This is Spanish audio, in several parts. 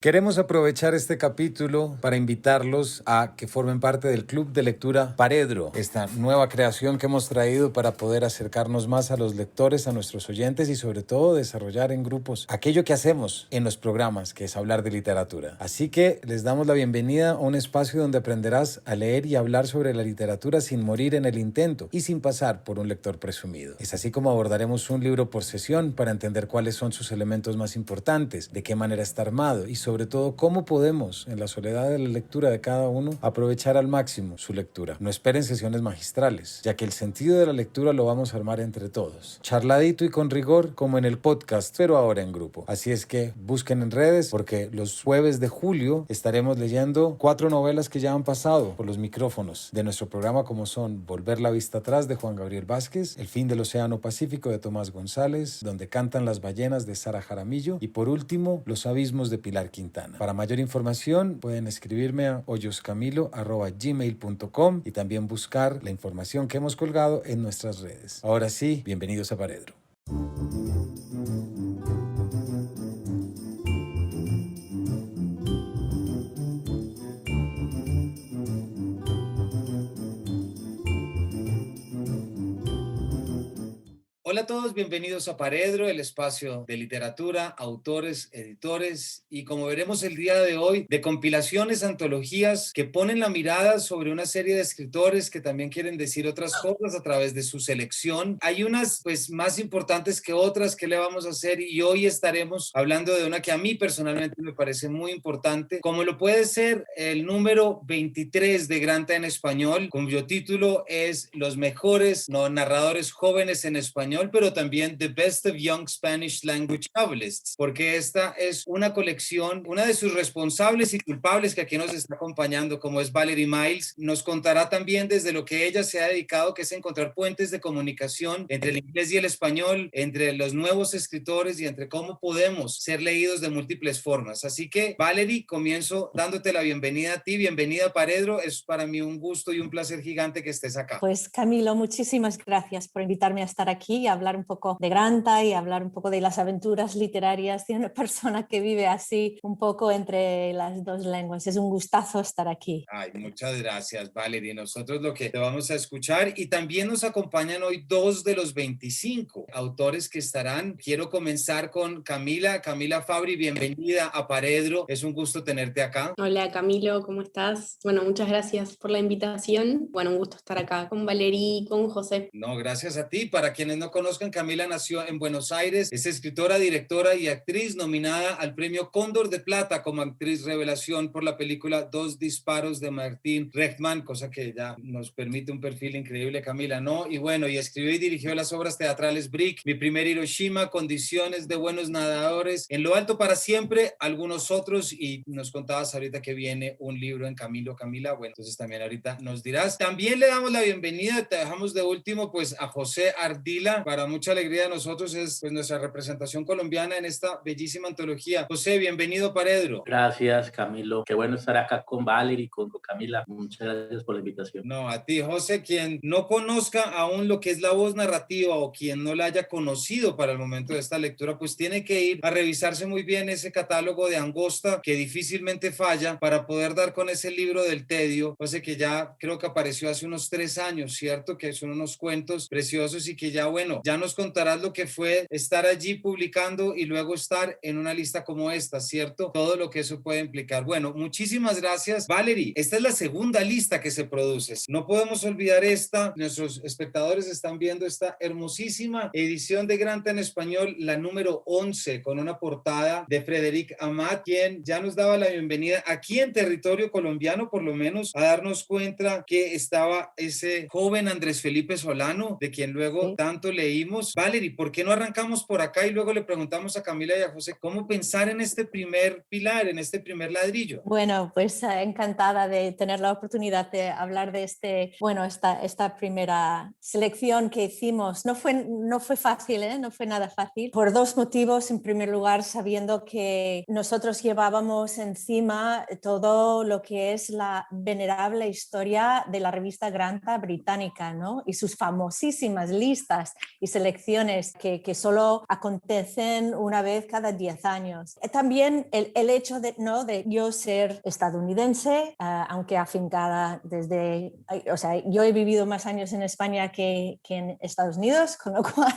Queremos aprovechar este capítulo para invitarlos a que formen parte del Club de Lectura Paredro, esta nueva creación que hemos traído para poder acercarnos más a los lectores, a nuestros oyentes y sobre todo desarrollar en grupos aquello que hacemos en los programas, que es hablar de literatura. Así que les damos la bienvenida a un espacio donde aprenderás a leer y hablar sobre la literatura sin morir en el intento y sin pasar por un lector presumido. Es así como abordaremos un libro por sesión para entender cuáles son sus elementos más importantes, de qué manera está armado y sobre todo cómo podemos, en la soledad de la lectura de cada uno, aprovechar al máximo su lectura. No esperen sesiones magistrales, ya que el sentido de la lectura lo vamos a armar entre todos. Charladito y con rigor, como en el podcast, pero ahora en grupo. Así es que busquen en redes, porque los jueves de julio estaremos leyendo 4 novelas que ya han pasado por los micrófonos de nuestro programa, como son Volver la vista atrás, de Juan Gabriel Vázquez, El fin del océano Pacífico, de Tomás González, Donde cantan las ballenas, de Sara Jaramillo, y por último, Los abismos, de Pilar Quintana. Para mayor información pueden escribirme a hoyoscamilo@gmail.com y también buscar la información que hemos colgado en nuestras redes. Ahora sí, bienvenidos a Paredro. Hola a todos, bienvenidos a Paredro, el espacio de literatura, autores, editores y, como veremos el día de hoy, de compilaciones, antologías que ponen la mirada sobre una serie de escritores que también quieren decir otras cosas a través de su selección. Hay unas pues más importantes que otras. ¿Qué le vamos a hacer? Y hoy estaremos hablando de una que a mí personalmente me parece muy importante, como lo puede ser el número 23 de Granta en español, cuyo título es Los mejores narradores jóvenes en español, pero también The Best of Young Spanish Language Novelists, porque esta es una colección. Una de sus responsables y culpables, que aquí nos está acompañando, como es Valerie Miles, nos contará también desde lo que ella se ha dedicado, que es encontrar puentes de comunicación entre el inglés y el español, entre los nuevos escritores y entre cómo podemos ser leídos de múltiples formas. Así que, Valerie, comienzo dándote la bienvenida a ti. Bienvenida a Paredro. Es para mí un gusto y un placer gigante que estés acá. Pues Camilo, muchísimas gracias por invitarme a estar aquí y hablar un poco de Granta y hablar un poco de las aventuras literarias de una persona que vive así un poco entre las dos lenguas. Es un gustazo estar aquí. Ay, muchas gracias, Valerie. Nosotros lo que te vamos a escuchar, y también nos acompañan hoy 2 de los 25 autores que estarán. Quiero comenzar con Camila Fabri. Bienvenida a Paredro. Es un gusto tenerte acá. Hola Camilo, ¿cómo estás? Bueno, muchas gracias por la invitación. Bueno, un gusto estar acá con Valerie y con José. No, gracias a ti. Para quienes no conozcan, Camila nació en Buenos Aires. Es escritora, directora y actriz, nominada al Premio Cóndor de Plata como actriz revelación por la película Dos disparos, de Martín Rechtman, cosa que ya nos permite un perfil increíble, Camila, ¿no? Y bueno, y escribió y dirigió las obras teatrales Brick, Mi primer Hiroshima, Condiciones de buenos nadadores, En lo alto para siempre, algunos otros, y nos contabas ahorita que viene un libro en camino, Camila. Bueno, entonces también ahorita nos dirás. También le damos la bienvenida, te dejamos de último, pues a José Ardila. Para mucha alegría de nosotros es pues nuestra representación colombiana en esta bellísima antología. José, bienvenido a Paredro. Gracias, Camilo. Qué bueno estar acá con Valerie y con Camila. Muchas gracias por la invitación. No, a ti, José. Quien no conozca aún lo que es la voz narrativa, o quien no la haya conocido para el momento de esta lectura, pues tiene que ir a revisarse muy bien ese catálogo de Angosta, que difícilmente falla, para poder dar con ese libro del tedio, José, que ya creo que apareció hace unos 3 años, ¿cierto? Que son unos cuentos preciosos y que ya, bueno, ya nos contarás lo que fue estar allí publicando y luego estar en una lista como esta, ¿cierto? Todo lo que eso puede implicar. Bueno, muchísimas gracias, Valerie. Esta es la segunda lista que se produce. No podemos olvidar esta. Nuestros espectadores están viendo esta hermosísima edición de Granta en español, la número 11, con una portada de Frédéric Amat, quien ya nos daba la bienvenida aquí en territorio colombiano, por lo menos, a darnos cuenta que estaba ese joven Andrés Felipe Solano, de quien luego tanto leímos. Valerie, ¿por qué no arrancamos por acá y luego le preguntamos a Camila y a José cómo pensar en este primer pilar, en este primer ladrillo? Bueno, pues encantada de tener la oportunidad de hablar de esta primera selección que hicimos. No fue fácil, no fue nada fácil, por 2 motivos. En primer lugar, sabiendo que nosotros llevábamos encima todo lo que es la venerable historia de la revista Granta británica, ¿no? Y sus famosísimas listas y selecciones que solo acontecen una vez cada 10 años. También el hecho de, ¿no?, de yo ser estadounidense, aunque afincada desde, o sea, yo he vivido más años en España que en Estados Unidos, con lo cual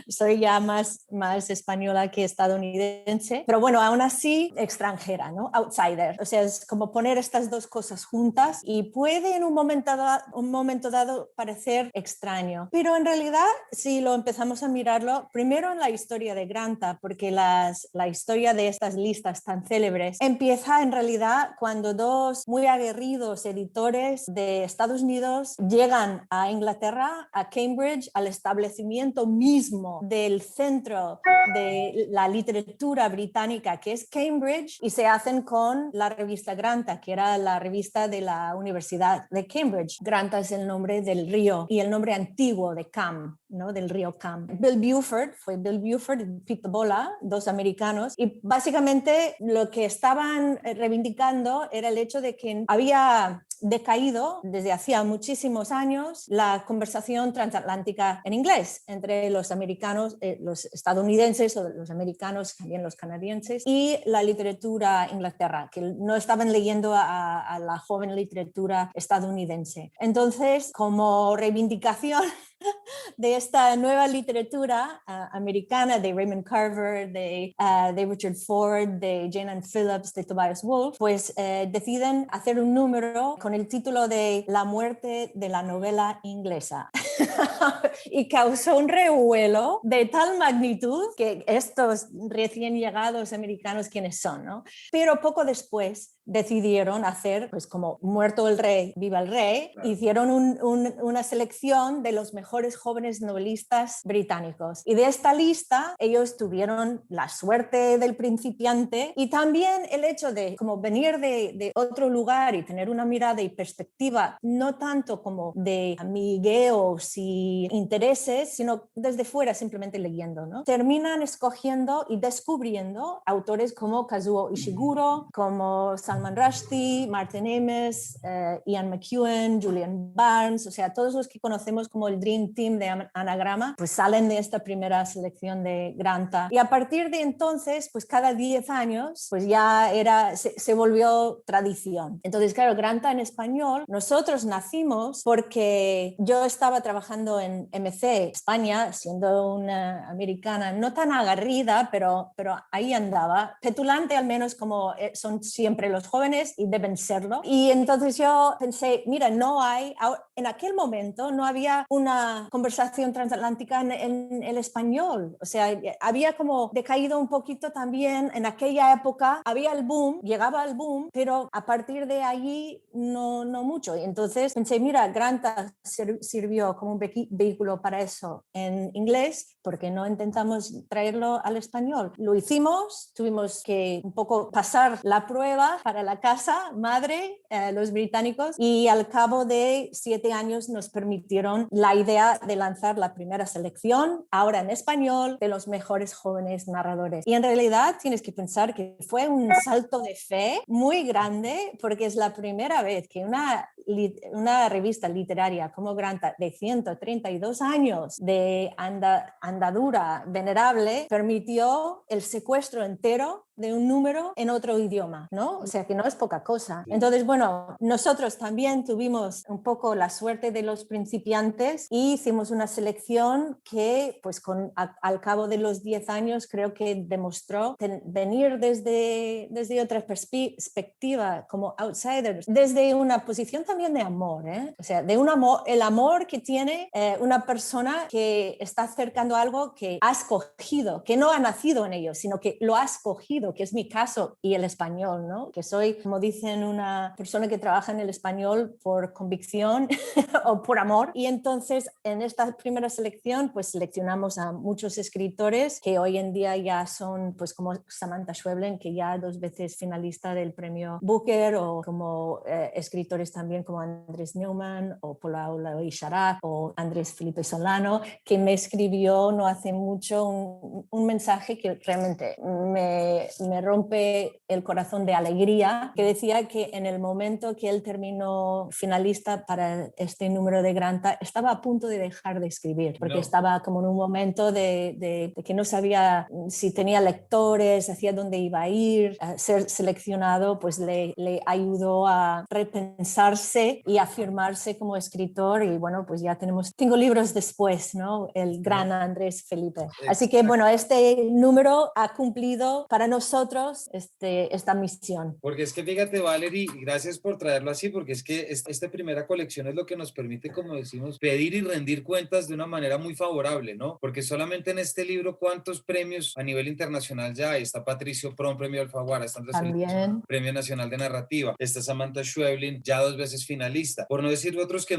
soy ya más española que estadounidense, pero bueno, aún así extranjera, ¿no? Outsider. O sea, es como poner estas dos cosas juntas y puede en un momento dado parecer extraño, pero en realidad si lo empezamos a mirarlo, primero en la historia de Granta, porque la historia de estas listas tan célebres empieza en realidad cuando dos muy aguerridos editores de Estados Unidos llegan a Inglaterra, a Cambridge, al establecimiento mismo del centro de la literatura británica, que es Cambridge, y se hacen con la revista Granta, que era la revista de la Universidad de Cambridge. Granta es el nombre del río y el nombre antiguo de Cam, ¿no?, del río Cam. Bill Buford y Pete Bola, dos americanos, y básicamente lo que estaban reivindicando era el hecho de que había decaído desde hacía muchísimos años la conversación transatlántica en inglés entre los americanos, los estadounidenses o los americanos, también los canadienses, y la literatura Inglaterra, que no estaban leyendo a la joven literatura estadounidense. Entonces, como reivindicación de esta nueva literatura americana de Raymond Carver, de Richard Ford, de Jane Ann Phillips, de Tobias Wolff, pues deciden hacer un número con el título de La muerte de la novela inglesa. Y causó un revuelo de tal magnitud que estos recién llegados americanos, ¿quiénes son, no? Pero poco después decidieron hacer, pues como muerto el rey, viva el rey, hicieron una selección de los mejores jóvenes novelistas británicos. Y de esta lista ellos tuvieron la suerte del principiante y también el hecho de como venir de otro lugar y tener una mirada y perspectiva no tanto como de amigueos y intereses, sino desde fuera simplemente leyendo, ¿no? Terminan escogiendo y descubriendo autores como Kazuo Ishiguro, como Salman Rushdie, Martin Amis, Ian McEwan, Julian Barnes, o sea, todos los que conocemos como el Dream Team de Anagrama, pues salen de esta primera selección de Granta. Y a partir de entonces, pues cada 10 años, pues ya se volvió tradición. Entonces, claro, Granta en español, nosotros nacimos porque yo estaba trabajando en MC España, siendo una americana no tan agarrida, pero ahí andaba, petulante al menos como son siempre los jóvenes y deben serlo. Y entonces yo pensé, mira, en aquel momento no había una conversación transatlántica en el español, o sea, había como decaído un poquito también en aquella época, había el boom, llegaba el boom, pero a partir de allí no mucho. Y entonces pensé, mira, Granta sirvió como un vehículo para eso en inglés, porque no intentamos traerlo al español. Lo hicimos, tuvimos que un poco pasar la prueba para la casa madre, los británicos, y al cabo de 7 años nos permitieron la idea de lanzar la primera selección, ahora en español, de los mejores jóvenes narradores. Y en realidad tienes que pensar que fue un salto de fe muy grande, porque es la primera vez que una revista literaria como Granta, de 132 años de andadura venerable, permitió el secuestro entero de un número en otro idioma, ¿no? O sea que no es poca cosa. Entonces, bueno, nosotros también tuvimos un poco la suerte de los principiantes y hicimos una selección que, pues al cabo de los 10 años, creo que demostró venir desde otra perspectiva, como outsiders, desde una posición también de amor, ¿eh? O sea, de un amor, el amor que tiene una persona que está acercando algo que ha escogido, que no ha nacido en ello, sino que lo ha escogido, que es mi caso, y el español, ¿no? Que soy, como dicen, una persona que trabaja en el español por convicción o por amor. Y entonces, en esta primera selección, pues seleccionamos a muchos escritores que hoy en día ya son, pues como Samantha Schweblin, que ya 2 veces finalista del premio Booker, o como escritores también alguien como Andrés Neumann o Paula Ishara o Andrés Felipe Solano, que me escribió no hace mucho un mensaje que realmente me rompe el corazón de alegría, que decía que en el momento que él terminó finalista para este número de Granta, estaba a punto de dejar de escribir, porque estaba como en un momento de que no sabía si tenía lectores, hacia dónde iba a ir. A ser seleccionado pues le ayudó a repensarse y afirmarse como escritor, y bueno, pues ya tenemos 5 libros después, ¿no? El gran Andrés Felipe. Así que bueno, este número ha cumplido para nosotros esta misión. Porque es que fíjate, Valerie, gracias por traerlo así, porque es que esta primera colección es lo que nos permite, como decimos, pedir y rendir cuentas de una manera muy favorable, ¿no? Porque solamente en este libro, ¿cuántos premios a nivel internacional ya hay? Está Patricio Pron, Premio Alfaguara, está Andrés Felipe, Premio Nacional de Narrativa, está Samantha Schweblin, ya 2 veces finalista, por no decir otros que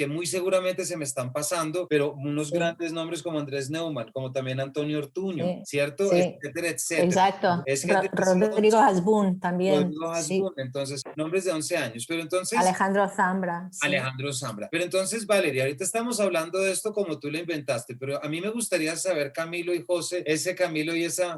muy seguramente se me están pasando, pero unos grandes nombres como Andrés Neumann, como también Antonio Ortuño, ¿cierto? Sí. Etcétera, etcétera. Exacto. Es que Rodrigo Hasbún también. Rodrigo Hasbún, Sí. entonces, nombres de 11 años, pero entonces... Alejandro Zambra. Sí. Alejandro Zambra. Pero entonces, Valeria, ahorita estamos hablando de esto como tú lo inventaste, pero a mí me gustaría saber, Camilo y José, ese Camilo y esa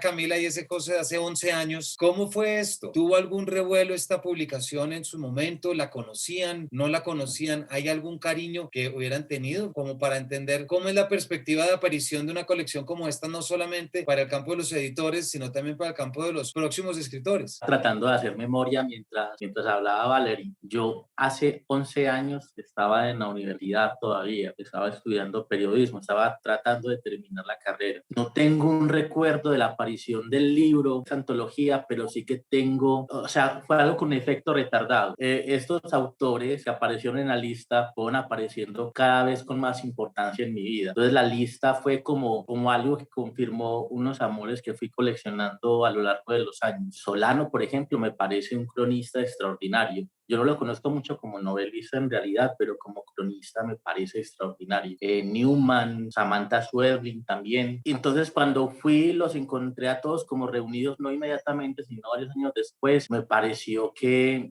Camila y ese José de hace 11 años, ¿cómo fue esto? ¿Tuvo algún revuelo esta publicación en su momento? ¿La conocían? ¿No la conocían? ¿Hay algún cariño que hubieran tenido como para entender cómo es la perspectiva de aparición de una colección como esta, no solamente para el campo de los editores, sino también para el campo de los próximos escritores? Tratando de hacer memoria mientras hablaba Valerie. Yo hace 11 años estaba en la universidad todavía, estaba estudiando periodismo, estaba tratando de terminar la carrera. No tengo un recuerdo de la aparición del libro, esa antología, pero sí que tengo, o sea, fue algo con efecto retardado. Estos autores que aparecieron en la lista fueron apareciendo cada vez con más importancia en mi vida. Entonces la lista fue como algo que confirmó unos amores que fui coleccionando a lo largo de los años. Solano, por ejemplo, me parece un cronista extraordinario. Yo no lo conozco mucho como novelista en realidad, pero como cronista me parece extraordinario. Newman, Samantha Schweblin también. Y entonces cuando fui, los encontré a todos como reunidos, no inmediatamente, sino varios años después. Me pareció que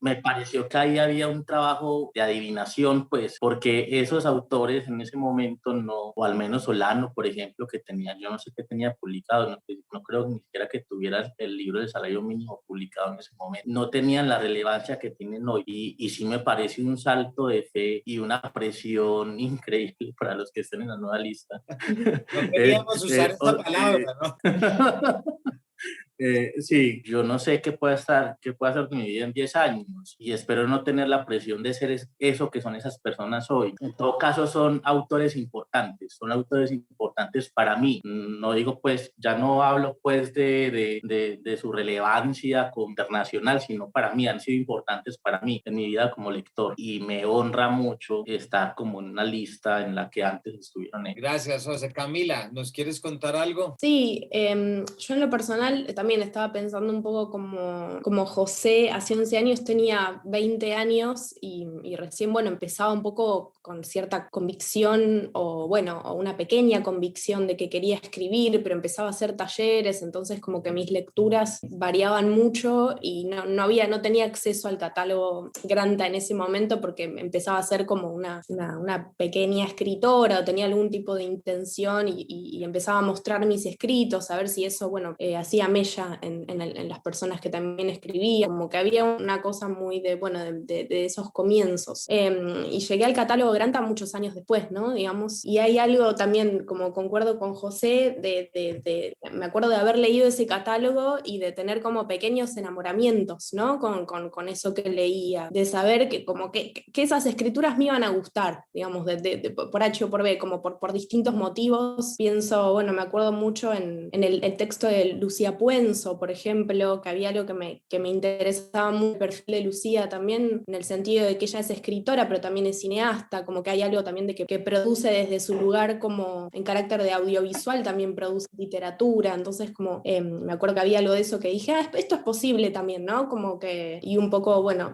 ahí había un trabajo de adivinación, pues, porque esos autores en ese momento no, o al menos Solano, por ejemplo, que tenía, yo no sé qué tenía publicado, no creo ni siquiera que tuviera el libro de salario mínimo publicado en ese momento, no tenían la relevancia que tienen hoy. Y sí me parece un salto de fe y una presión increíble para los que estén en la nueva lista. No queríamos usar esta palabra, ¿no? Sí, yo no sé qué puede hacer de mi vida en 10 años y espero no tener la presión de ser eso que son esas personas hoy. En todo caso, son autores importantes para mí. No digo pues, ya no hablo pues de su relevancia internacional, sino para mí, han sido importantes para mí en mi vida como lector y me honra mucho estar como en una lista en la que antes estuvieron ellos. Gracias, José. Camila, ¿nos quieres contar algo? Sí, yo en lo personal también estaba pensando un poco como José, hace 11 años tenía 20 años y recién, bueno, empezaba un poco con cierta convicción o una pequeña convicción de que quería escribir, pero empezaba a hacer talleres, entonces como que mis lecturas variaban mucho y no tenía acceso al catálogo Granta en ese momento porque empezaba a ser como una pequeña escritora o tenía algún tipo de intención y empezaba a mostrar mis escritos, a ver si eso, hacía mella en las personas que también escribía, como que había una cosa muy de esos comienzos. Y llegué al catálogo Granta muchos años después, ¿no? Digamos, y hay algo también, como concuerdo con José, me acuerdo de haber leído ese catálogo y de tener como pequeños enamoramientos, ¿no? Con eso que leía, de saber que como que esas escrituras me iban a gustar, digamos, por H o por B, como por distintos motivos. Pienso, me acuerdo mucho en el texto de Lucía Puenzo, por ejemplo, que había algo que me interesaba mucho, el perfil de Lucía también, en el sentido de que ella es escritora, pero también es cineasta, como que hay algo también de que produce desde su lugar como en carácter de audiovisual, también produce literatura, entonces como me acuerdo que había algo de eso que dije, esto es posible también, ¿no? Como que, y un poco,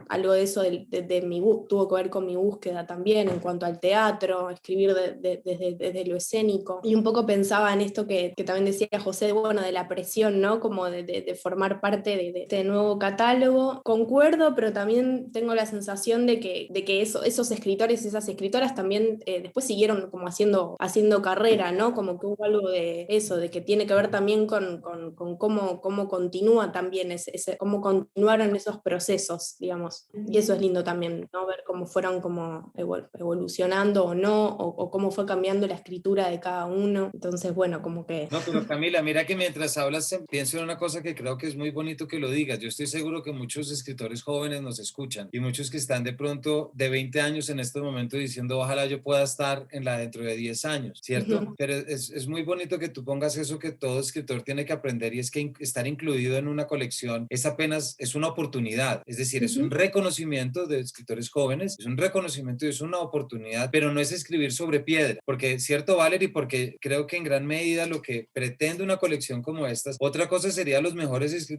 algo de eso tuvo que ver con mi búsqueda también en cuanto al teatro, escribir desde lo escénico, y un poco pensaba en esto que también decía José, de la presión, ¿no? Como como de formar parte de este nuevo catálogo. Concuerdo, pero también tengo la sensación de que esos escritores y esas escritoras también después siguieron como haciendo carrera, ¿no? Como que hubo algo de eso, de que tiene que ver también con cómo continúa también, cómo continuaron esos procesos, digamos. Y eso es lindo también, ¿no? Ver cómo fueron como evolucionando o no, o cómo fue cambiando la escritura de cada uno. Entonces, bueno, como que... No, pero Camila, mira que mientras hablas pienso en una cosa que creo que es muy bonito que lo digas. Yo estoy seguro que muchos escritores jóvenes nos escuchan y muchos que están de pronto de 20 años en este momento diciendo ojalá yo pueda estar en la dentro de 10 años, ¿cierto? Uh-huh. Pero es muy bonito que tú pongas eso que todo escritor tiene que aprender y es que estar incluido en una colección es una oportunidad, es decir, es un reconocimiento de escritores jóvenes, es un reconocimiento y es una oportunidad, pero no es escribir sobre piedra, porque cierto, Valerie, porque creo que en gran medida lo que pretende una colección como estas, otra cosa sería los mejores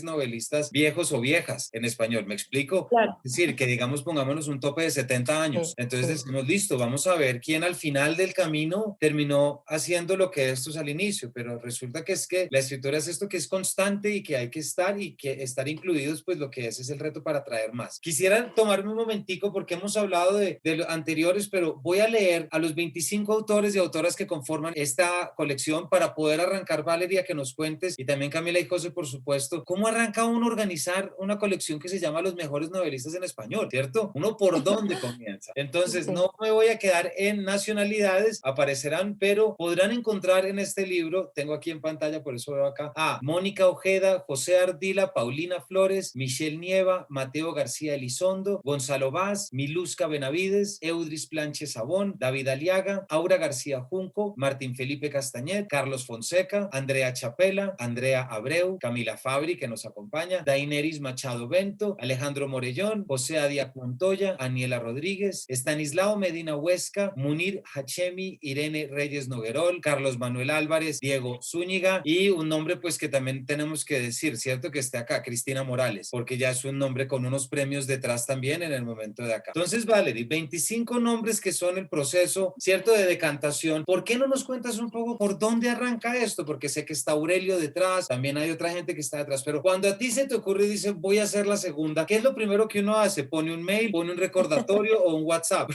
novelistas viejos o viejas en español, ¿me explico? Claro. Es decir, que digamos pongámonos un tope de 70 años, Sí, entonces sí. decimos, listo, vamos a ver quién al final del camino terminó haciendo lo que estos al inicio, pero resulta que es que la escritura es esto que es constante y que hay que estar y que estar incluidos, pues lo que es el reto para traer más. Quisiera tomarme un momentico porque hemos hablado de los anteriores, pero voy a leer a los 25 autores y autoras que conforman esta colección para poder arrancar, Valeria, que nos cuentes, y también Camila y José, por supuesto, cómo arranca uno a organizar una colección que se llama Los Mejores Novelistas en Español, ¿cierto? Uno por dónde comienza. Entonces, Sí. no me voy a quedar en nacionalidades, aparecerán, pero podrán encontrar en este libro, tengo aquí en pantalla, por eso veo acá, a Mónica Ojeda, José Ardila, Paulina Flores, Michelle Nieva, Mateo García Elizondo, Gonzalo Vaz, Miluska Benavides, Eudris Planche Sabón, David Aliaga, Aura García Junco, Martín Felipe Castañet, Carlos Fonseca, Andrea Chapela, Andrea Abreu, Camila Fabri, que nos acompaña, Daineris Machado Bento, Alejandro Morellón, José Adia Montoya, Aniela Rodríguez, Estanislao Medina Huesca, Munir Hachemi, Irene Reyes Noguerol, Carlos Manuel Álvarez, Diego Zúñiga y un nombre pues que también tenemos que decir, ¿cierto? Que esté acá, Cristina Morales, porque ya es un nombre con unos premios detrás también en el momento de acá. Entonces, Valerie, 25 nombres que son el proceso, ¿cierto? De decantación. ¿Por qué no nos cuentas un poco por dónde arranca esto? Porque sé que está Aurelio detrás, también hay otra gente que está detrás, pero cuando a ti se te ocurre y dices, voy a hacer la segunda, ¿qué es lo primero que uno hace? ¿Pone un mail, pone un recordatorio o un WhatsApp?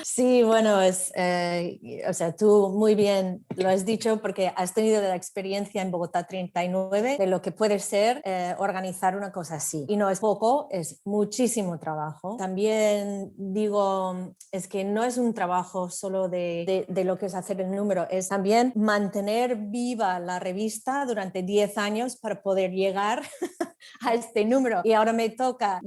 Sí, bueno, o sea, tú muy bien lo has dicho porque has tenido la experiencia en Bogotá 39 de lo que puede ser organizar una cosa así. Y no es poco, es muchísimo trabajo. También digo, es que no es un trabajo solo de lo que es hacer el número, es también mantener viva la revista durante 10 años para poder llegar a este número. Y ahora me toca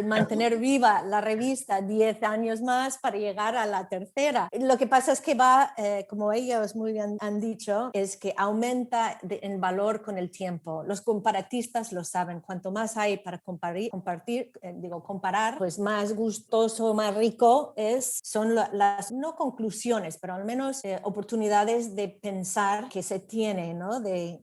mantener viva la revista 10 años más para llegar a la tercera. Lo que pasa es que va, como ellos muy bien han dicho, es que aumenta en valor con el tiempo. Los comparatistas lo saben. Cuanto más hay para comparar, pues más gustoso, más rico son las, no conclusiones, pero al menos oportunidades de pensar que se tiene, ¿no? de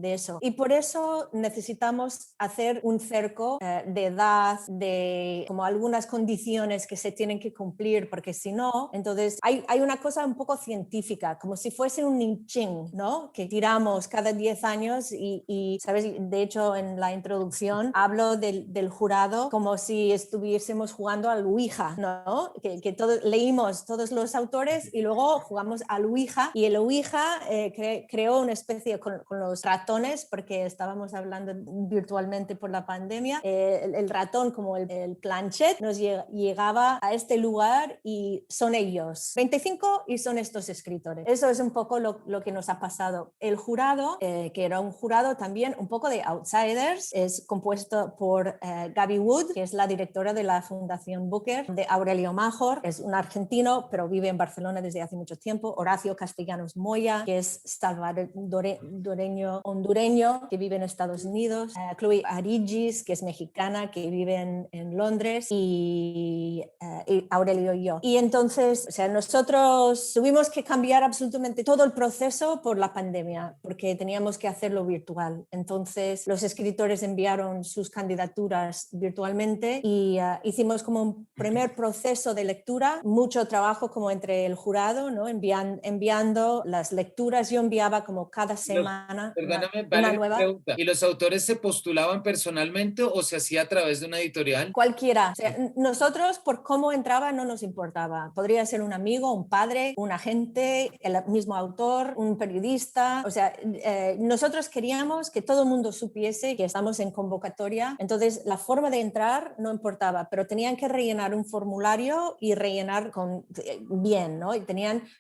eso. Y por eso necesitamos hacer un cerco de edad, de como algunas condiciones que se tienen que cumplir, porque si no, entonces hay una cosa un poco científica, como si fuese un ninching, ¿no? Que tiramos cada 10 años y, ¿sabes? De hecho, en la introducción hablo del jurado como si estuviésemos jugando al Ouija, ¿no? Que leímos todos los autores y luego jugamos al Ouija, y el Ouija creó una especie con los ratones, porque estábamos hablando virtualmente por la pandemia, el ratón como el planchet nos llegaba a este lugar y son ellos, 25, y son estos escritores. Eso es un poco lo que nos ha pasado. El jurado, que era un jurado también un poco de outsiders, es compuesto por Gaby Wood, que es la directora de la Fundación Booker, de Aurelio Major, es un argentino pero vive en Barcelona desde hace mucho tiempo, Horacio Castellanos Moya, que es salvadoreño hondureño que vive en Estados Unidos, Chloe Chloe Arigis, que es mexicana, que vive en Londres, y Aurelio y yo. Y entonces, o sea, nosotros tuvimos que cambiar absolutamente todo el proceso por la pandemia, porque teníamos que hacerlo virtual. Entonces, los escritores enviaron sus candidaturas virtualmente y hicimos como un primer proceso de lectura, mucho trabajo como entre el jurado, ¿no? Enviando las lecturas. Yo enviaba como cada semana Perdóname, una Valeria, nueva. pregunta. ¿Y los autores se postulaban personalmente o se hacía a través de una editorial? Cualquiera. O sea, nosotros, por cómo entraba, no nos importaba. Podría ser un amigo, un padre, un agente, el mismo autor, un periodista. O sea, nosotros queríamos que todo el mundo supiese que estamos en convocatoria. Entonces, la forma de entrar no importaba, pero tenían que rellenar un formulario y rellenar bien, ¿no? Y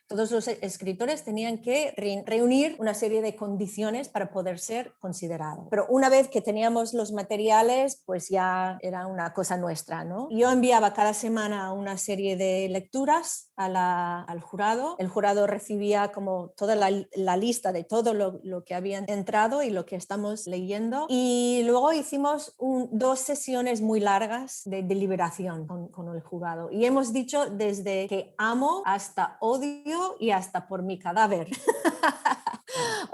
todos los escritores tenían que reunir una serie de condiciones para poder ser considerados. Pero una vez que teníamos los materiales, pues ya era una cosa nuestra, ¿no? Yo enviaba cada semana una serie de lecturas al jurado. El jurado recibía como toda la lista de todo lo que habían entrado y lo que estamos leyendo. Y luego hicimos 2 sesiones muy largas de deliberación con el jurado. Y hemos dicho desde que amo hasta odio y hasta por mi cadáver.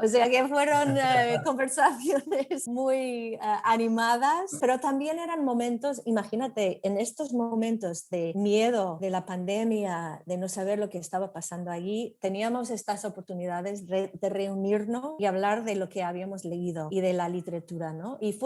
O sea que fueron conversaciones muy animadas, pero también eran momentos, imagínate, en estos momentos de miedo, de la pandemia, de no saber lo que estaba pasando allí, teníamos estas oportunidades de reunirnos y hablar de lo que habíamos leído y de la literatura, ¿no? Y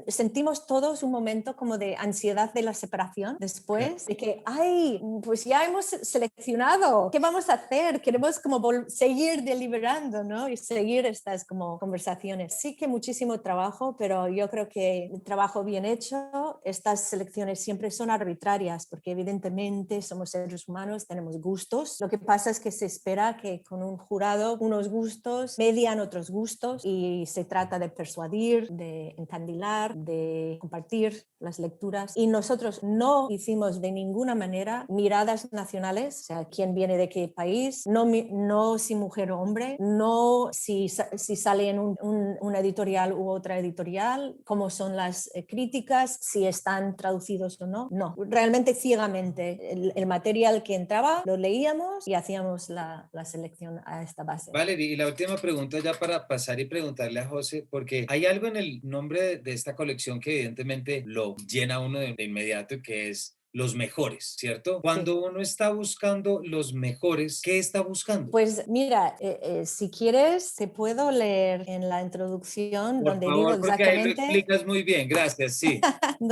sentimos todos un momento como de ansiedad de la separación después, de que, ay, pues ya hemos seleccionado, ¿qué vamos a hacer? Queremos como seguir deliberando, ¿no? Y seguir estas como conversaciones. Sí que muchísimo trabajo, pero yo creo que el trabajo bien hecho, estas selecciones siempre son arbitrarias, porque evidentemente somos seres humanos, tenemos gustos. Lo que pasa es que se espera que con un jurado unos gustos median otros gustos y se trata de persuadir, de encandilar, de compartir las lecturas. Y nosotros no hicimos de ninguna manera miradas nacionales, o sea, quién viene de qué país, no si mujer o hombre, no si sale en una editorial u otra editorial, cómo son las críticas, si están traducidos o no. No, realmente ciegamente el material que entraba lo leíamos y hacíamos la selección a esta base. Valerie, y la última pregunta ya para pasar y preguntarle a José, porque hay algo en el nombre de esta colección que evidentemente lo llena uno de inmediato, que es los mejores, ¿cierto? Cuando uno está buscando los mejores, ¿qué está buscando? Pues mira, si quieres, te puedo leer en la introducción Por donde digo favor, porque ahí lo exactamente, explicas muy bien, gracias, sí.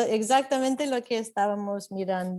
exactamente lo que estábamos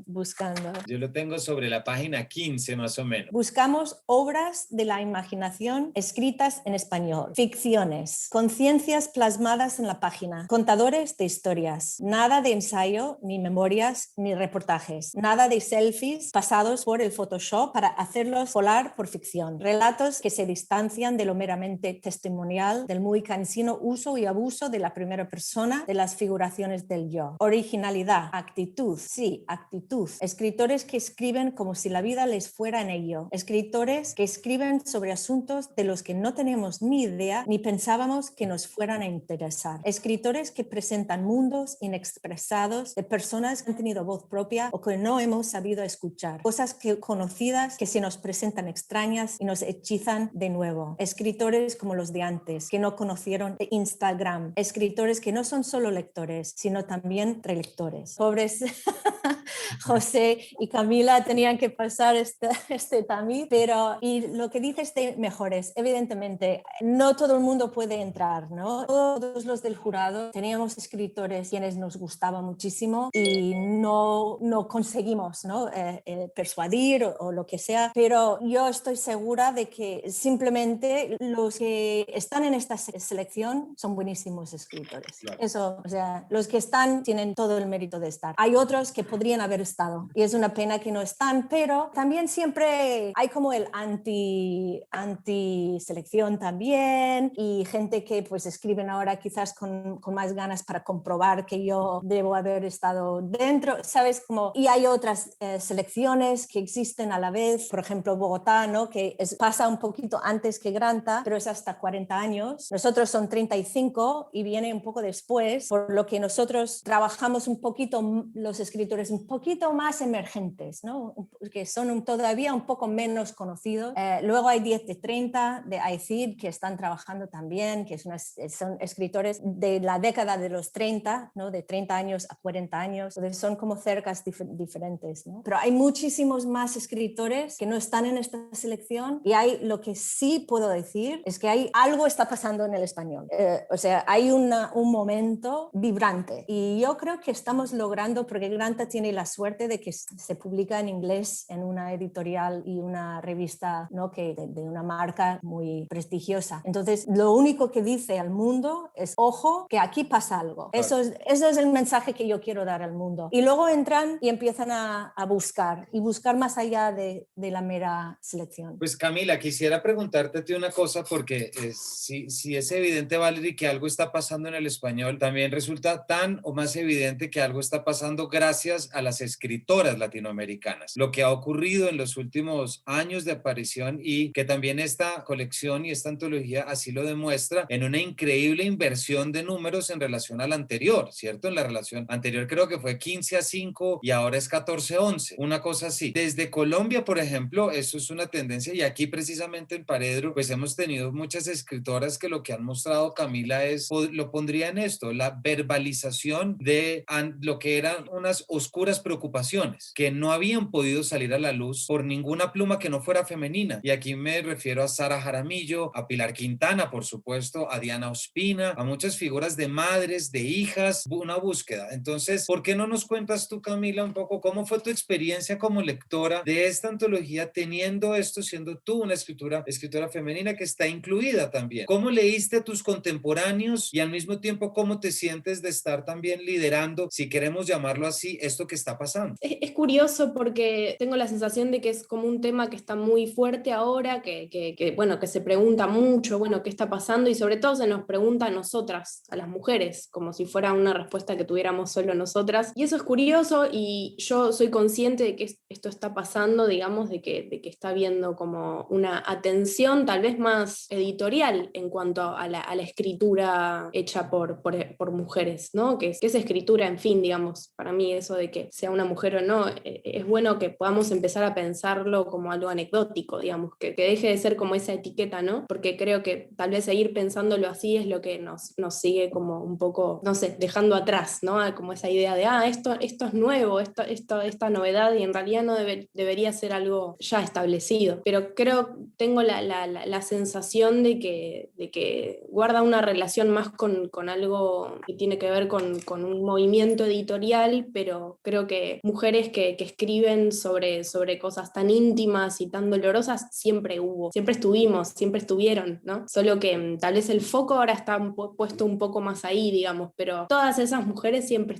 buscando. Yo lo tengo sobre la página 15 más o menos. Buscamos obras de la imaginación escritas en español, ficciones, conciencias plasmadas en la página, contadores de historias, nada de ensayo, ni memorias, ni reportajes, nada de selfies pasados por el Photoshop para hacerlos volar por ficción, relatos que se distancian de lo meramente testimonial, del muy cansino uso y abuso de la primera persona, de las figuraciones del yo. Originalidad, actitud, sí, actitud. Escritores que escriben como si la vida les fuera en ello. Escritores que escriben sobre asuntos de los que no tenemos ni idea ni pensábamos que nos fueran a interesar. Escritores que presentan mundos inexpresados de personas que han tenido voz propia o que no hemos sabido escuchar. Cosas conocidas que se nos presentan extrañas y nos hechizan de nuevo. Escritores como los de antes, que no conocieron Instagram. Escritores que no son solo lectores, sino también relectores. Pobres José y Camila tenían que pasar este tamiz, pero y lo que dices de mejores, evidentemente no todo el mundo puede entrar, ¿no? Todos los del jurado teníamos escritores quienes nos gustaban muchísimo y no conseguimos, ¿no? Persuadir o lo que sea, pero yo estoy segura de que simplemente los que están en esta selección son buenísimos escritores. Claro. Eso, o sea, los que están tienen todo el mérito de estar. Hay otros que podrían haber estado y es una pena que no están, pero también siempre hay como el anti-selección también, y gente que pues escriben ahora quizás con más ganas para comprobar que yo debo haber estado dentro, ¿sabes? Y hay otras selecciones que existen a la vez, por ejemplo Bogotá, ¿no? Que pasa un poquito antes que Granta, pero es hasta 40 años. Nosotros son 35 y viene un poco después, por lo que nosotros trabajamos un poquito, los escritores un poquito más emergentes, ¿no? Que son todavía un poco menos conocidos. Luego hay 10 de 30 de AICID que están trabajando también, que son escritores de la década de los 30, ¿no? De 30 años a 40 años. Entonces son como cercas diferentes, ¿no? Pero hay muchísimos más escritores que no están en esta selección, y lo que sí puedo decir es que algo está pasando en el español. O sea, hay un momento vibrante, y yo creo que estamos logrando, porque Granta tiene la suerte de que se publica en inglés en una editorial y una revista, ¿no? de una marca muy prestigiosa. Entonces, lo único que dice al mundo es, ojo, que aquí pasa algo. Eso es el mensaje que yo quiero dar al mundo. Y luego entran y empiezan a buscar más allá de la mera selección. Pues Camila, quisiera preguntarte una cosa, porque si es evidente, Valerie, que algo está pasando en el español, también resulta tan o más evidente que algo está pasando gracias a las escritoras latinoamericanas. Lo que ha ocurrido en los últimos años de aparición, y que también esta colección y esta antología así lo demuestra, en una increíble inversión de números en relación a la anterior, ¿cierto? En la relación anterior creo que fue 15-5 y ahora es 14-11, una cosa así. Desde Colombia, por ejemplo, eso es una tendencia, y aquí precisamente en Paredro pues hemos tenido muchas escritoras que lo que han mostrado, Camila, lo pondría en esto, la verbalización de lo que eran unas oscuras preocupaciones que no habían podido salir a la luz por ninguna pluma que no fuera femenina, y aquí me refiero a Sara Jaramillo, a Pilar Quintana, por supuesto, a Diana Ospina, a muchas figuras de madres, de hijas, una búsqueda. Entonces, ¿por qué no nos cuentas tú, Camila, un poco cómo fue tu experiencia como lectora de esta antología, teniendo esto, siendo tú una escritora femenina que está incluida también? ¿Cómo leíste a tus contemporáneos y al mismo tiempo cómo te sientes de estar también liderando, si queremos llamarlo así, esto que está pasando? Es curioso porque tengo la sensación de que es como un tema que está muy fuerte ahora, bueno, que se pregunta mucho, bueno, ¿qué está pasando? Y sobre todo se nos pregunta a nosotras, a las mujeres, como si fuera una respuesta que tuviéramos solo nosotras. Y eso es curioso, y yo soy consciente de que esto está pasando, digamos, de que está habiendo como una atención tal vez más editorial en cuanto a la escritura hecha por mujeres, ¿no? Que es escritura, en fin, digamos, para mí eso de que sea una mujer o no, es bueno que podamos empezar a pensarlo como algo anecdótico, digamos, que deje de ser como esa etiqueta, ¿no? Porque creo que tal vez seguir pensándolo así es lo que nos sigue como un poco, no sé, dejando atrás, ¿no? Como esa idea de, esto es nuevo, esta novedad, y en realidad no debería ser algo ya establecido. Pero tengo la sensación de que guarda una relación más con algo que tiene que ver con un movimiento editorial, pero creo que mujeres que escriben sobre cosas tan íntimas y tan dolorosas siempre estuvieron, ¿no? Solo que tal vez el foco ahora está puesto un poco más ahí, digamos, pero todas esas mujeres siempre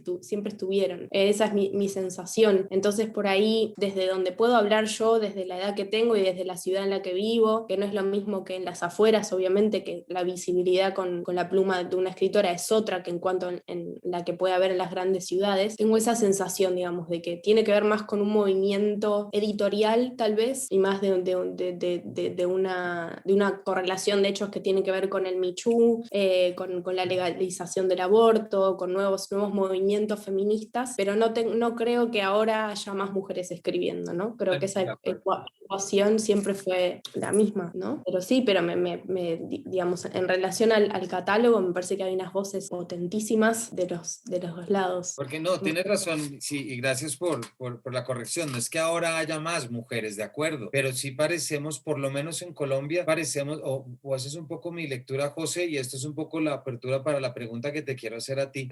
estuvieron. Esa es mi sensación. Entonces, por ahí, desde donde puedo hablar yo, desde la edad que tengo y desde la ciudad en la que vivo, que no es lo mismo que en las afueras, obviamente, que la visibilidad con la pluma de una escritora es otra que en cuanto en la que puede haber en las grandes ciudades, tengo esa sensación, digamos, de que tiene que ver más con un movimiento editorial, tal vez, y más de una correlación de hechos que tiene que ver con el Me Too, con la legalización del aborto, con nuevos movimientos feministas, pero no creo que ahora haya más mujeres escribiendo, ¿no? Creo que esa ecuación siempre fue la misma, ¿no? Pero sí, pero digamos, en relación al catálogo, me parece que hay unas voces potentísimas de los dos lados. Porque no, tienes razón, sí, y gracias por la corrección. No es que ahora haya más mujeres, de acuerdo, pero sí parecemos, por lo menos en Colombia, parecemos, o esa es un poco mi lectura, José, y esto es un poco la apertura para la pregunta que te quiero hacer a ti.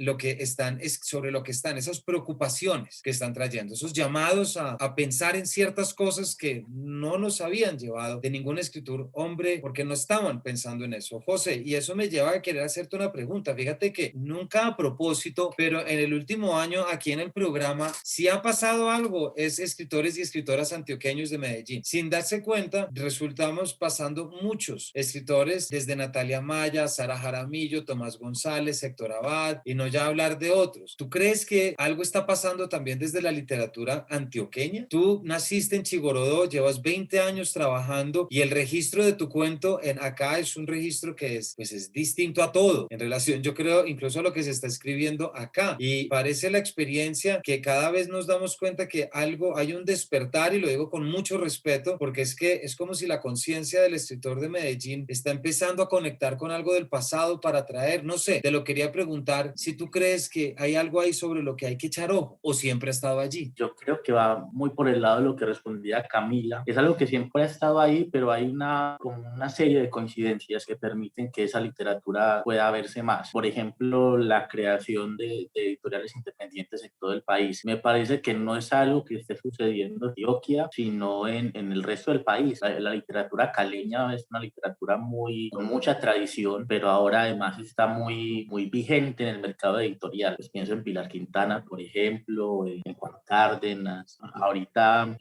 Sobre lo que están, esas preocupaciones que están trayendo, esos llamados a pensar en ciertas cosas que no nos habían llevado de ningún escritor hombre, porque no estaban pensando en eso, José, y eso me lleva a querer hacerte una pregunta. Fíjate que nunca a propósito pero en el último año aquí en el programa sí ha pasado algo, es escritores y escritoras antioqueños de Medellín. Sin darse cuenta, resultamos pasando muchos escritores, desde Natalia Maya, Sara Jaramillo, Tomás González, Héctor Abad, y no ya hablar de otros. ¿Tú crees que algo está pasando también desde la literatura antioqueña? Tú naciste en Chigorodó, llevas 20 años trabajando y el registro de tu cuento acá es un registro que es, pues es distinto a todo en relación, yo creo, incluso a lo que se está escribiendo acá. Y parece la experiencia que cada vez nos damos cuenta que algo, hay un despertar, y lo digo con mucho respeto, porque es que es como si la conciencia del escritor de Medellín está empezando a conectar con algo del pasado para traer, no sé, te lo quería preguntar si tú crees que hay algo ahí sobre lo que hay que echar ojo o siempre ha estado allí. Yo creo que va muy por el lado de lo que respondía Camila. Es algo que siempre ha estado ahí, pero hay como una serie de coincidencias que permiten que esa literatura pueda verse más. Por ejemplo, la creación de editoriales independientes en todo el país. Me parece que no es algo que esté sucediendo en Antioquia, sino en el resto del país. La literatura caleña es una literatura con mucha tradición, pero ahora además está muy vigente en el mercado editorial. Pues pienso en Pilar Quintana, por ejemplo, en Juan Cárdenas. Ahorita,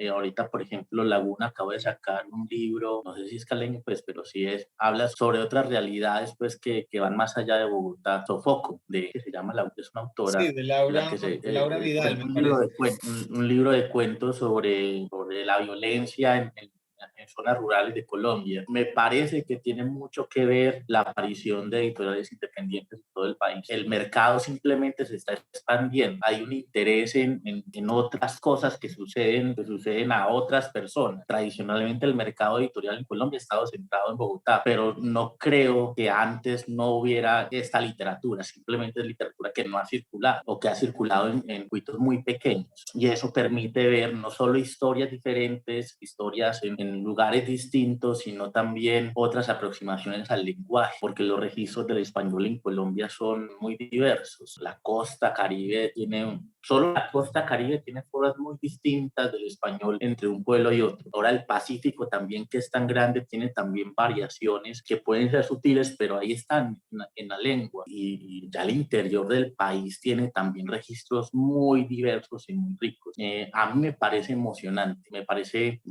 por ejemplo, Laguna acaba de sacar un libro, no sé si es caleño, pues, pero sí habla sobre otras realidades, pues, que van más allá de Bogotá. Sofoco, que se llama, es una Sí, autora, de la Laura, que de Laura Vidal, me un libro parece. de cuentos, un libro de cuentos sobre la violencia en zonas rurales de Colombia. Me parece que tiene mucho que ver la aparición de editoriales independientes en todo el país. El mercado simplemente se está expandiendo. Hay un interés en otras cosas que suceden a otras personas. Tradicionalmente el mercado editorial en Colombia ha estado centrado en Bogotá, pero no creo que antes no hubiera esta literatura. Simplemente es literatura que no ha circulado o que ha circulado en circuitos muy pequeños. Y eso permite ver no solo historias diferentes, historias en lugares distintos, sino también otras aproximaciones al lenguaje, porque los registros del español en Colombia son muy diversos. Solo la costa caribe tiene formas muy distintas del español entre un pueblo y otro. Ahora el Pacífico también, que es tan grande, tiene también variaciones que pueden ser sutiles, pero ahí están en la lengua. Y ya el interior del país tiene también registros muy diversos y muy ricos. A mí me parece emocionante, me parece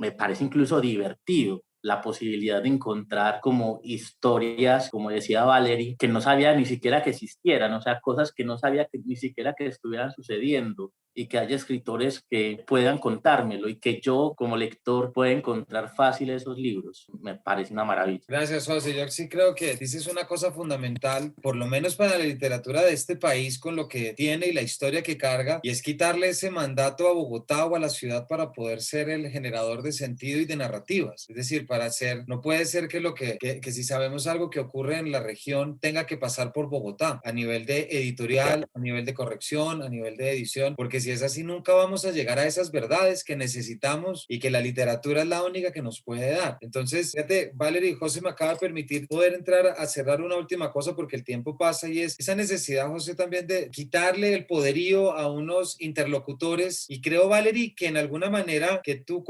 incluso divertido la posibilidad de encontrar como historias, como decía Valerie, que no sabía ni siquiera que existieran, o sea, cosas que no sabía ni siquiera que estuvieran sucediendo, y que haya escritores que puedan contármelo y que yo como lector pueda encontrar fácil esos libros. Me parece una maravilla. Gracias, José. Yo sí creo que dices una cosa fundamental, por lo menos para la literatura de este país, con lo que tiene y la historia que carga, y es quitarle ese mandato a Bogotá o a la ciudad para poder ser el generador de sentido y de narrativas. Es decir, no puede ser que que si sabemos algo que ocurre en la región tenga que pasar por Bogotá, a nivel de editorial, a nivel de corrección, a nivel de edición, porque si es así nunca vamos a llegar a esas verdades que necesitamos y que la literatura es la única que nos puede dar. Entonces, fíjate, Valerie y José, me acaba de permitir poder entrar a cerrar una última cosa porque el tiempo pasa, y es esa necesidad, José, también de quitarle el poderío a unos interlocutores. Y creo, Valerie, que en alguna manera que tú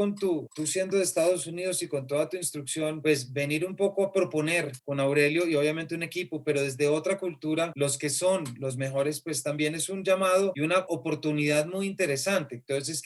siendo de Estados Unidos y con toda tu instrucción, pues venir un poco a proponer con Aurelio y obviamente un equipo, pero desde otra cultura, los que son los mejores, pues también es un llamado y una oportunidad muy interesante. Entonces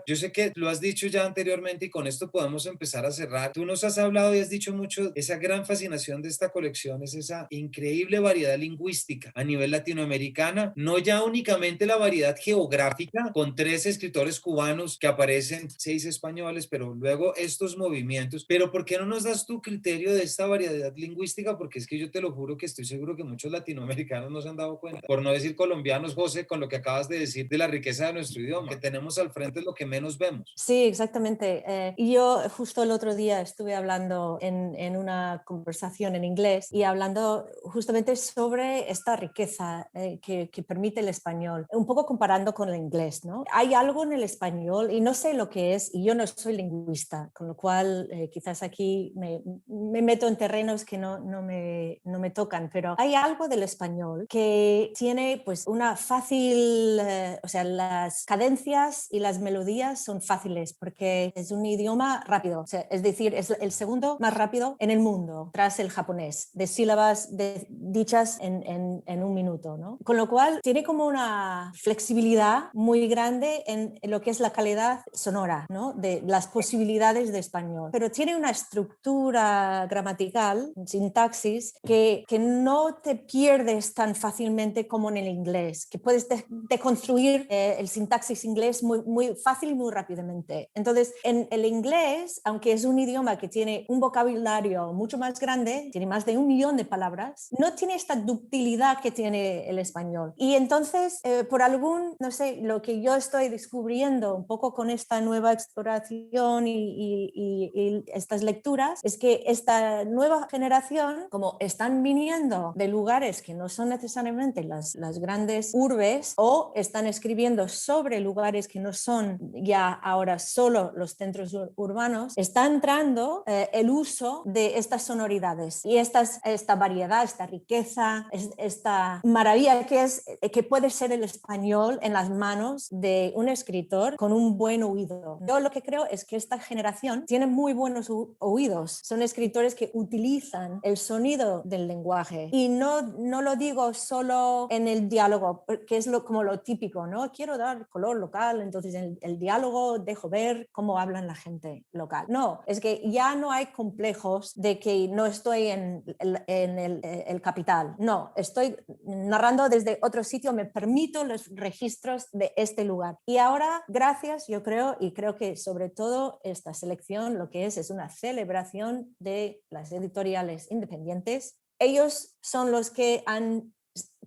yo sé que lo has dicho ya anteriormente y con esto podemos empezar a cerrar. Tú nos has hablado y has dicho mucho, esa gran fascinación de esta colección es esa increíble variedad lingüística a nivel latinoamericana, no ya únicamente la variedad geográfica con 3 escritores cubanos que aparecen, 6 españoles, pero luego estos movimientos. Pero ¿por qué no nos das tu criterio de esta variedad lingüística? Porque es que yo te lo juro que estoy seguro que muchos latinoamericanos no se han dado cuenta, por no decir colombianos, José, con lo que acabas de decir de la riqueza de nuestro idioma, que tenemos al frente es lo que menos vemos. Sí, exactamente. Y yo justo el otro día estuve hablando en una conversación en inglés y hablando justamente sobre esta riqueza que permite el español, un poco comparando con el inglés, ¿no? Hay algo en el español, y no sé lo que es, y yo no soy lingüista, con lo cual quizás aquí me meto en terrenos que no me tocan, pero hay algo del español que tiene pues una fácil, o sea, las cadencias y las melodías son fáciles porque es un idioma rápido, o sea, es decir, es el segundo más rápido en el mundo tras el japonés, de sílabas dichas en un minuto, ¿no? Con lo cual tiene como una flexibilidad muy grande en lo que es la calidad sonora, ¿no? De las posibilidades de español, pero tiene una estructura gramatical, sintaxis, que no te pierdes tan fácilmente como en el inglés, que puedes deconstruir el sintaxis inglés muy fácil y muy rápidamente. Entonces, en el inglés, aunque es un idioma que tiene un vocabulario mucho más grande, tiene más de 1 millón de palabras, no tiene esta ductilidad que tiene el español. Y entonces, no sé, lo que yo estoy descubriendo un poco con esta nueva exploración y estas lecturas, es que esta nueva generación, como están viniendo de lugares que no son necesariamente las grandes urbes, o están escribiendo sobre lugares que no son ya ahora solo los centros urbanos, está entrando el uso de estas sonoridades y esta variedad, esta riqueza, esta maravilla que puede ser el español en las manos de un escritor con un buen oído. Yo lo que creo es que esta generación tiene muy buenos oídos. Son escritores que utilizan el sonido del lenguaje, y no lo digo solo en el diálogo, que es como lo típico, ¿no? Quiero dar color local, entonces en el diálogo dejo ver cómo hablan la gente local. No, es que ya no hay complejos de que no estoy en el capital. No, estoy narrando desde otro sitio, me permito los registros de este lugar. Y ahora, gracias, yo creo, y creo que sobre todo esta selección lo que es una celebración de las editoriales independientes. Ellos son los que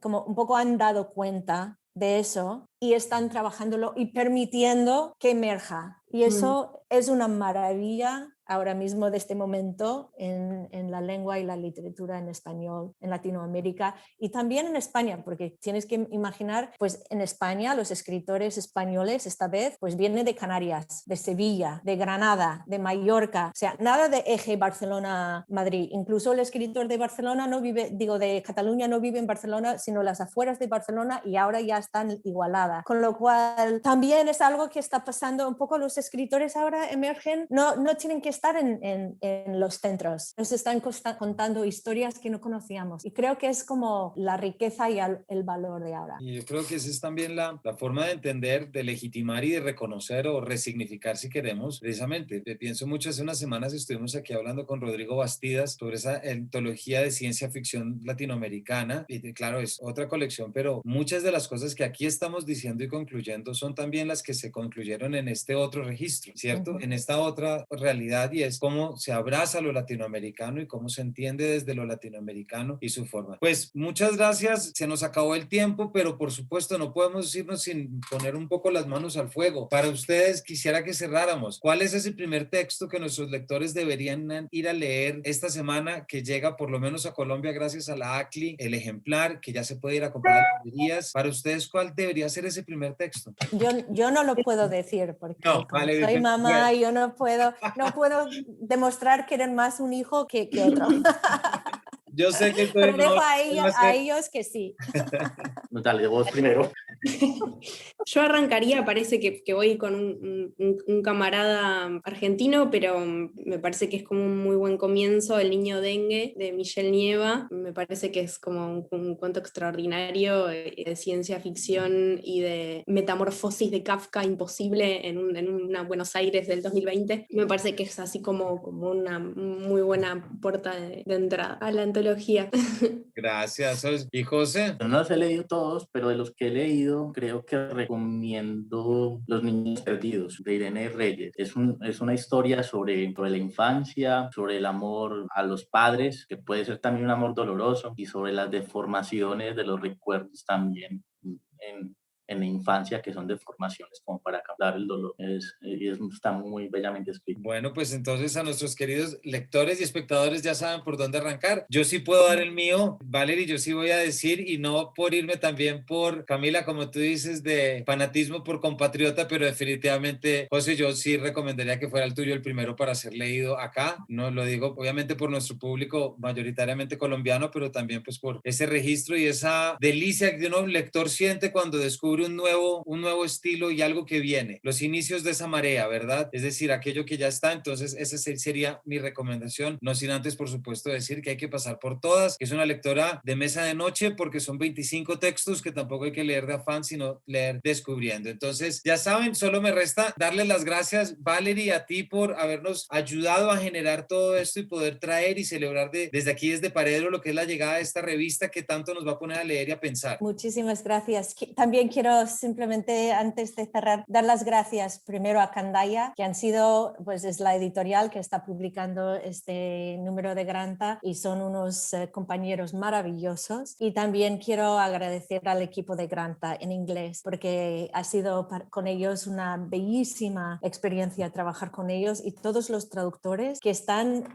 como un poco han dado cuenta de eso y están trabajándolo y permitiendo que emerja. Y eso es una maravilla ahora mismo de este momento en la lengua y la literatura en español en Latinoamérica y también en España, porque tienes que imaginar, pues en España los escritores españoles esta vez pues vienen de Canarias, de Sevilla, de Granada, de Mallorca, o sea, nada de eje Barcelona-Madrid. Incluso el escritor de Barcelona no vive, de Cataluña no vive en Barcelona, sino las afueras de Barcelona, y ahora ya están igualadas. Con lo cual también es algo que está pasando un poco. Los escritores ahora emergen, no tienen que estar en los centros, nos están contando historias que no conocíamos, y creo que es como la riqueza y el valor de ahora. Y yo creo que esa es también la forma de entender, de legitimar y de reconocer o resignificar, si queremos, precisamente. Pienso mucho, hace unas semanas estuvimos aquí hablando con Rodrigo Bastidas sobre esa antología de ciencia ficción latinoamericana, y claro, es otra colección, pero muchas de las cosas que aquí estamos diciendo y concluyendo son también las que se concluyeron en este otro registro, ¿cierto? En esta otra realidad, y es cómo se abraza lo latinoamericano y cómo se entiende desde lo latinoamericano y su forma. Pues muchas gracias, se nos acabó el tiempo, pero por supuesto no podemos irnos sin poner un poco las manos al fuego. Para ustedes quisiera que cerráramos. ¿Cuál es ese primer texto que nuestros lectores deberían ir a leer esta semana, que llega por lo menos a Colombia gracias a la ACLI, el ejemplar que ya se puede ir a comprar en librerías? Para ustedes, ¿cuál debería ser ese primer texto? Yo no lo puedo decir porque No, como vale, soy mamá, yo no puedo demostrar querer más un hijo que otro. Yo sé que estoy Pero dejo a ellos que sí. Dale, vos primero. Yo arrancaría, parece que voy con un camarada argentino, pero me parece que es como un muy buen comienzo, El niño dengue, de Michelle Nieva. Me parece que es como un cuento extraordinario de ciencia ficción y de metamorfosis de Kafka imposible en una Buenos Aires del 2020. Me parece que es así como una muy buena puerta de entrada a la antología. Gracias. ¿Y José? No los he leído todos, pero de los que he leído, creo que recomiendo Los niños perdidos, de Irene Reyes. Es una historia sobre la infancia, sobre el amor a los padres, que puede ser también un amor doloroso, y sobre las deformaciones de los recuerdos también en la infancia, que son deformaciones como para captar el dolor. Está muy bellamente escrito. Bueno, pues entonces a nuestros queridos lectores y espectadores ya saben por dónde arrancar. Yo sí puedo dar el mío, Valerie, yo sí voy a decir, y no por irme también por, Camila, como tú dices, de fanatismo por compatriota, pero definitivamente, José, yo sí recomendaría que fuera el tuyo el primero para ser leído acá. No lo digo obviamente por nuestro público mayoritariamente colombiano, pero también pues por ese registro y esa delicia que uno lector siente cuando descubre descubre un nuevo estilo y algo que viene, los inicios de esa marea, ¿verdad? Es decir, aquello que ya está. Entonces esa sería mi recomendación, no sin antes, por supuesto, decir que hay que pasar por todas, que es una lectora de mesa de noche porque son 25 textos que tampoco hay que leer de afán, sino leer descubriendo. Entonces, ya saben, solo me resta darles las gracias, Valerie, a ti por habernos ayudado a generar todo esto y poder traer y celebrar desde aquí, desde Paredro, lo que es la llegada de esta revista que tanto nos va a poner a leer y a pensar. Muchísimas gracias. También quiero simplemente, antes de cerrar, dar las gracias primero a Candaya, que han sido, pues es la editorial que está publicando este número de Granta y son unos compañeros maravillosos. Y también quiero agradecer al equipo de Granta en inglés, porque ha sido con ellos una bellísima experiencia trabajar con ellos, y todos los traductores que están,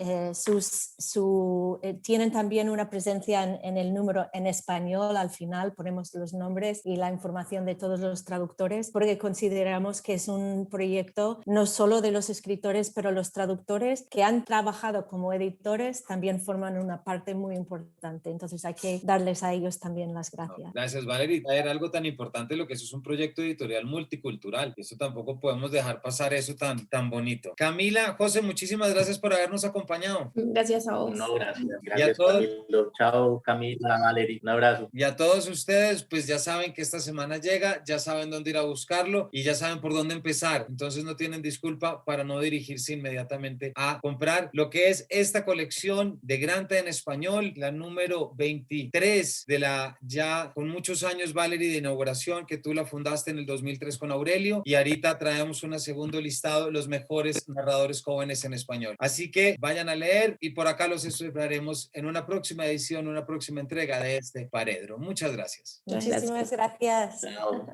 tienen también una presencia en el número en español. Al final ponemos los nombres y la información de todos los traductores, porque consideramos que es un proyecto no solo de los escritores, pero los traductores que han trabajado como editores también forman una parte muy importante. Entonces hay que darles a ellos también las gracias. Gracias, Valerie. Era algo tan importante, lo que eso es un proyecto editorial multicultural. Eso tampoco podemos dejar pasar eso tan bonito. Camila, José, muchísimas gracias por habernos acompañado. Gracias a vos. No, gracias. Y a todos, Camilo. Chao, Camila, Valerie. Un abrazo. y a todos ustedes, pues ya saben que esta semana llega, ya saben dónde ir a buscarlo y ya saben por dónde empezar. Entonces no tienen disculpa para no dirigirse inmediatamente a comprar lo que es esta colección de Granta en español, la número 23 de la ya con muchos años, Valerie, de inauguración, que tú la fundaste en el 2003 con Aurelio, y ahorita traemos un segundo listado, los mejores narradores jóvenes en español. Así que vayan a leer y por acá los esperaremos en una próxima edición, una próxima entrega de este Paredro. Muchas gracias. Muchísimas gracias. Chao.